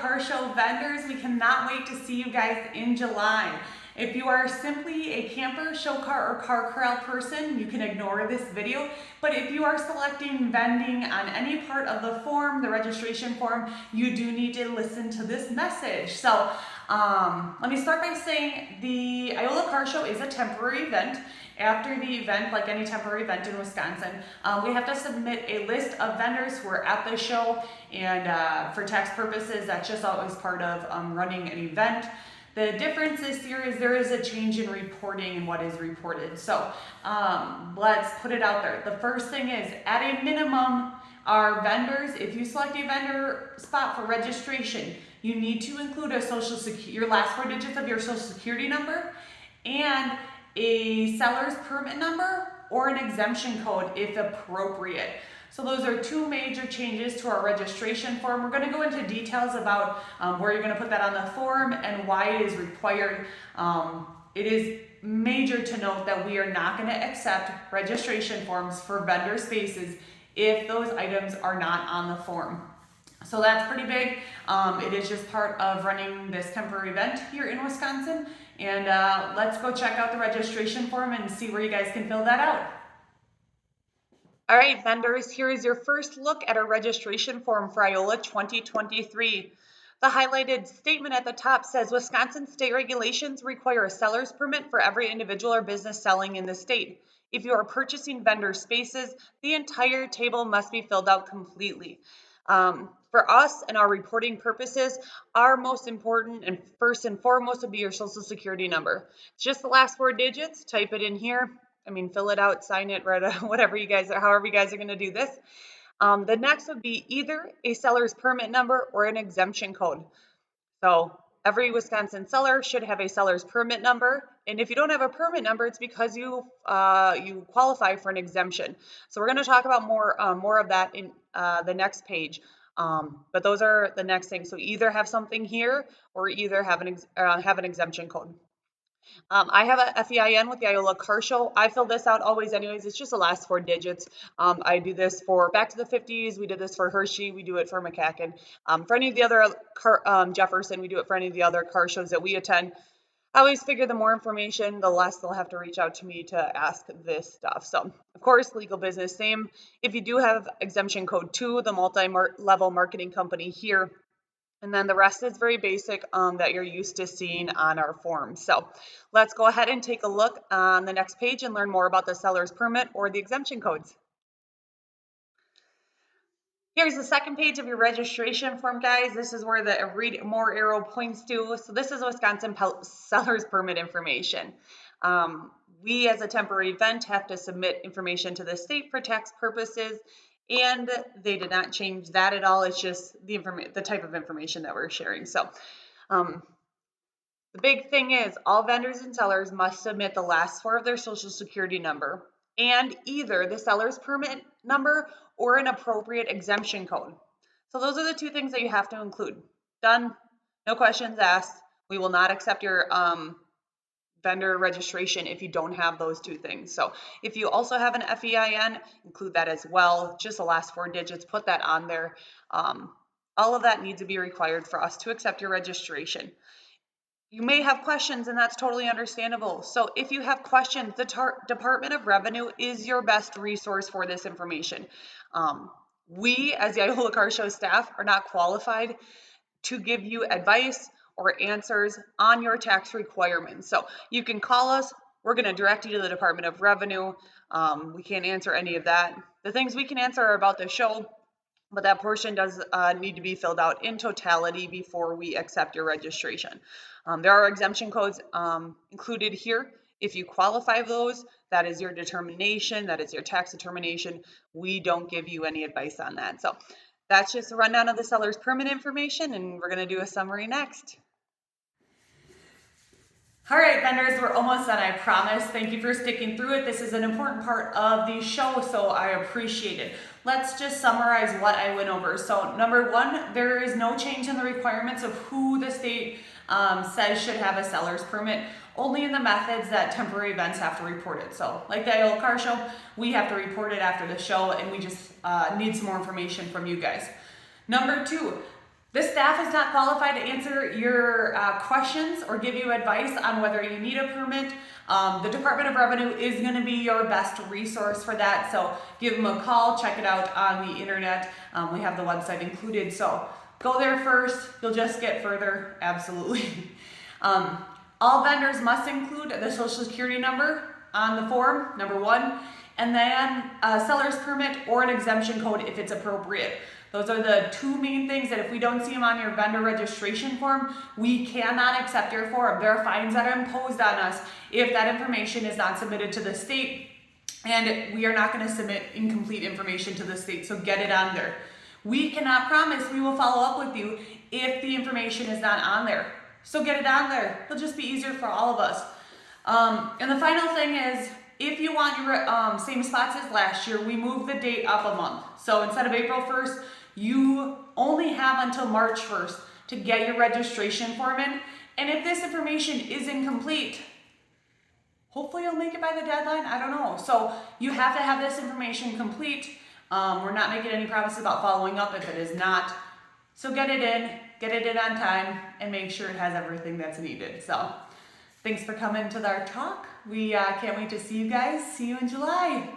Car Show vendors, we cannot wait to see you guys in July. If you are simply a camper, show car, or car corral person, you can ignore this video. But if you are selecting vending on any part of the form, the registration form, you do need to listen to this message. So let me start by saying the Iola Car Show is a temporary event. After the event, like any temporary event in Wisconsin, we have to submit a list of vendors who are at the show, and for tax purposes, that's just always part of running an event. The difference this year is there is a change in reporting and what is reported. So let's put it out there. The first thing is, at a minimum, our vendors, if you select a vendor spot for registration, you need to include your last 4 digits of your social security number and a seller's permit number or an exemption code if appropriate. So those are 2 major changes to our registration form. We're going to go into details about where you're going to put that on the form and why it is required. It is major to note that we are not going to accept registration forms for vendor spaces if those items are not on the form. So that's pretty big. It is just part of running this temporary event here in Wisconsin. And let's go check out the registration form and see where you guys can fill that out. All right, vendors, here is your first look at our registration form for Iola 2023. The highlighted statement at the top says Wisconsin state regulations require a seller's permit for every individual or business selling in the state. If you are purchasing vendor spaces, the entire table must be filled out completely. For us and our reporting purposes, our most important and first and foremost would be your social security number. It's just the last 4 digits. Type it in here. Fill it out, sign it, write it, whatever you guys are, however you guys are going to do this. The next would be either a seller's permit number or an exemption code. So every Wisconsin seller should have a seller's permit number. And if you don't have a permit number, it's because you qualify for an exemption. So we're going to talk about more of that in the next page. But those are the next things. So either have something here or either have an exemption code. I have a FEIN with the Iola Car Show. I fill this out always anyways. It's just the last 4 digits. I do this for back to the 50s. We did this for Hershey. We do it for McCacken. For any of the other Jefferson, we do it for any of the other car shows that we attend. I always figure the more information, the less they'll have to reach out to me to ask this stuff. So, of course, legal business, same. If you do have exemption code 2, the multi-level marketing company here, and then the rest is very basic that you're used to seeing on our forms. So let's go ahead and take a look on the next page and learn more about the seller's permit or the exemption codes. Here's the second page of your registration form, guys. This is where the read more arrow points to. So this is Wisconsin seller's permit information. We, as a temporary event, have to submit information to the state for tax purposes, and they did not change that at all. It's just the type of information that we're sharing. So the big thing is all vendors and sellers must submit the last 4 of their social security number and either the seller's permit number or an appropriate exemption code. So those are the 2 things that you have to include. Done. No questions asked. We will not accept your vendor registration if you don't have those 2 things. So if you also have an FEIN, include that as well. Just the last 4 digits, put that on there. All of that needs to be required for us to accept your registration. You may have questions, and that's totally understandable. So if you have questions, the Department of Revenue is your best resource for this information. We, as the Iola Car Show staff, are not qualified to give you advice or answers on your tax requirements. So you can call us. We're going to direct you to the Department of Revenue. We can't answer any of that. The things we can answer are about the show, but that portion does need to be filled out in totality before we accept your registration. There are exemption codes included here. If you qualify those, that is your determination, that is your tax determination. We don't give you any advice on that. So that's just a rundown of the seller's permit information, and we're going to do a summary next. All right, vendors, we're almost done, I promise. Thank you for sticking through it. This is an important part of the show, so I appreciate it. Let's just summarize what I went over. So number 1, there is no change in the requirements of who the state says should have a seller's permit, only in the methods that temporary events have to report it. So like the Iola Car Show, we have to report it after the show, and we just need some more information from you guys. Number 2, This staff is not qualified to answer your questions or give you advice on whether you need a permit. The Department of Revenue is going to be your best resource for that, so give them a call, check it out on the internet. We have the website included, so go there first. You'll just get further, absolutely. All vendors must include the Social Security number on the form, number 1, and then a seller's permit or an exemption code if it's appropriate. Those are the 2 main things that if we don't see them on your vendor registration form, we cannot accept your form. There are fines that are imposed on us if that information is not submitted to the state, and we are not going to submit incomplete information to the state, so get it on there. We cannot promise we will follow up with you if the information is not on there. So get it on there. It'll just be easier for all of us. And the final thing is, if you want your same spots as last year, we moved the date up a month. So instead of April 1st, you only have until March 1st to get your registration form in. And if this information is incomplete, hopefully you'll make it by the deadline. I don't know. So you have to have this information complete. We're not making any promises about following up if it is not. So get it in on time, and make sure it has everything that's needed. So thanks for coming to our talk. We can't wait to see you guys. See you in July.